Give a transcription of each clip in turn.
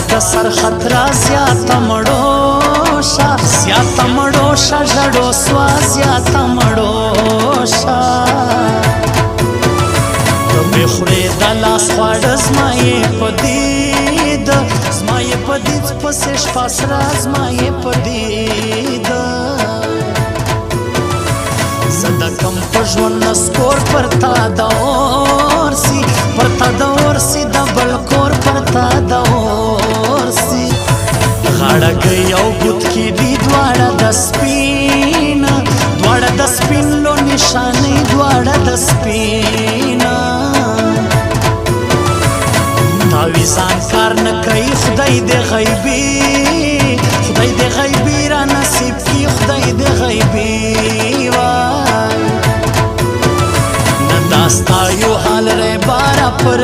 د سرحد را زیاته مړوشه زیاته مړوشه ژړو سوا زیاته مړوشه ته مې خورې د لاس خواړه زما یې په دید زما یې په دید پسې شپه سره زما یې په دید زه د کم په ژوند نسکور پر تا د اور سي پر تا د اور سي د بل کور پر تا د اور سي غاړه ګۍ او ګوت کې دي دواړه د سپین دواړه د سپین لو نشانې دواړه د سپین تاویزان کار نه کوي خدای دې غیبي خدای دې غیبي را نصیب کړي خدای دې غیبي داستا یو حال ری بارا پر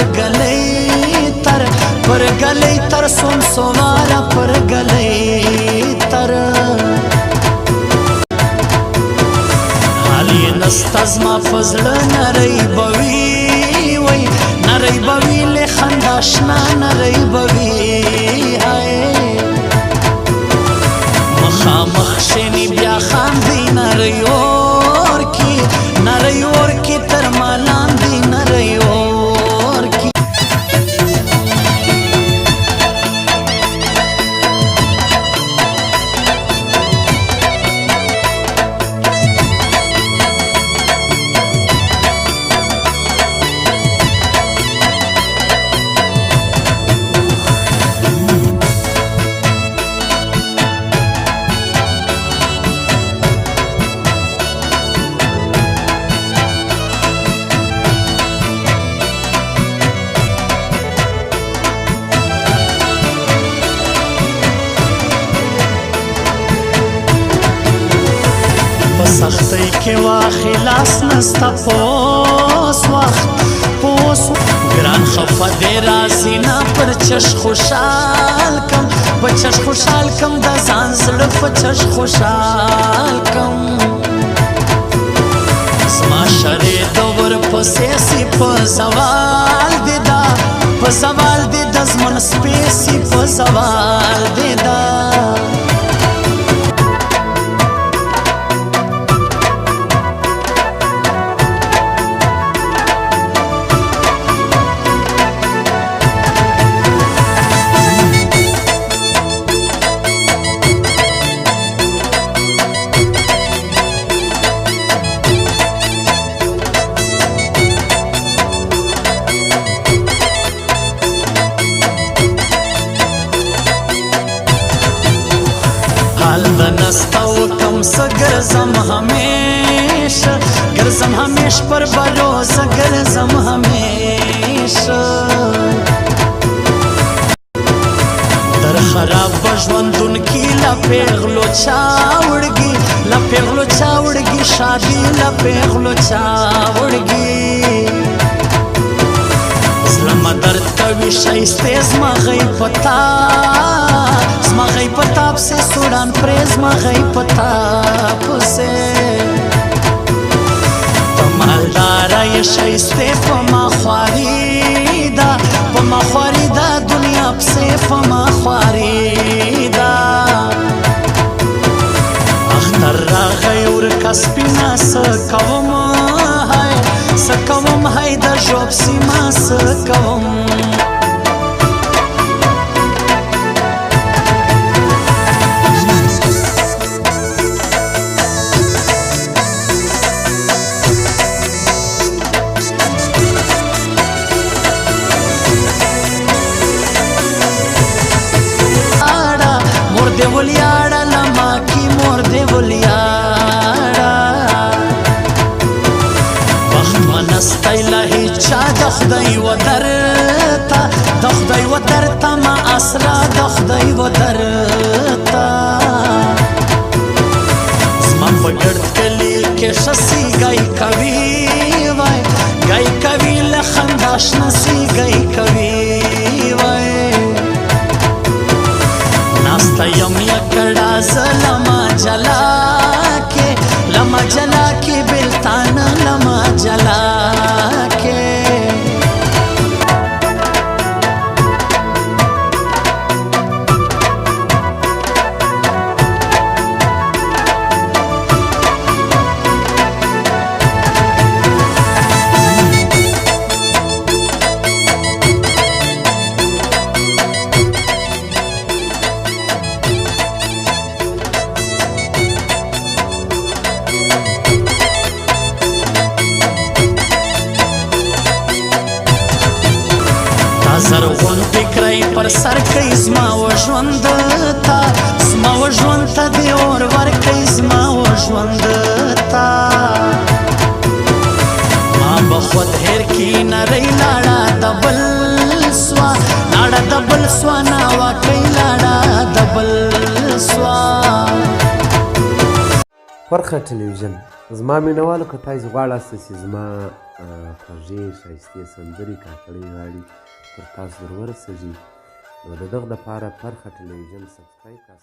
گلی تر سون سوارا پر گلی تر حالی نستازما فضل نری بوی وی نری بوی لی خنداشنا نری بوی مخا مخشنی بیا خاندی نری اور کی تر مالان دی نری اور کی سختی کې واخلاص نستا پوس وخت ګران خفه دې راځي نه پر چش خوشحال کم په چش خوشحال کم د ځان زړه په چش خوشحال کم زما شرې د ورپسې سي په زوال دې دا په زوال دې د زمن سپېسي په زوال دې دا حال د نستا وکم څه ګرځم همیش پر بروسه ګرځم همیش در خراب ژوندون کې لا پیغلو چاوړګي شادي لا پیغلو چاوړګي زلمه درد کوي شایسته زما غي پتا زما غي پتا پسې سوډان پرې زما غي پتا پسې مالداره یې شایسته په ما خواري دا دنیا پسې په ما خواري دا اختر راغی ورکه سپینه څه کوم هی د ژوب سیمه څه کوم ولیاړه لما کی مور دی ولیاړه وخت منستی لهی چا د خدای و درته ما اسرا د خدای و درته زما په ګرد کلي کې شسی گای کوي له خنداش نسی گای کوي وای ناستا یم یکڑا لما جلا کے بلتانا لما جلا کے زر غونډې کرۍ پر سر کوي زما و ژوند ته زما و ژوند ته دې اور ورکوي زما و ژوند ته ما به خود هېر کي نرۍ لاړه د بل سوه لاړه د بل سوه ناوه کوي لاړه د بل سوه پرخه ټلویزیون زما مینوالو که تاسو غواړاست چې زما خوږې ښایستې سندرې کاکړۍ غاړې پر تاسو در ورسېږي نو د دغه دپاره پرخه ټلویزیون سبسکرایب کړه.